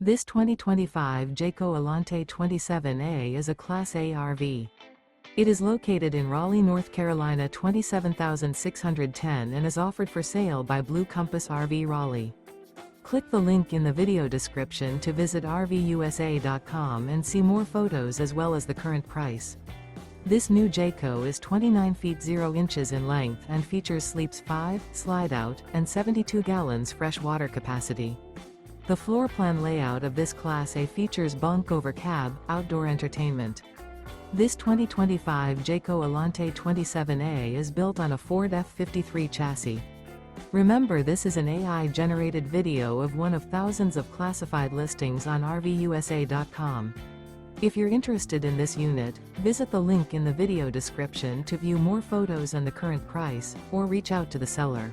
This 2025 Jayco Alante 27A is a Class A RV. It is located in Raleigh, North Carolina 27610 and is offered for sale by Blue Compass RV Raleigh. Click the link in the video description to visit RVUSA.com and see more photos as well as the current price. This new Jayco is 29 feet 0 inches in length and features sleeps 5, Slideout, and 72 gallons fresh water capacity. The floor plan layout of this Class A features Bunk Over Cab, outdoor entertainment. This 2025 Jayco Alante 27A is built on a Ford F53 chassis. Remember, this is an AI-generated video of one of thousands of classified listings on RVUSA.com. If you're interested in this unit, visit the link in the video description to view more photos and the current price, or reach out to the seller.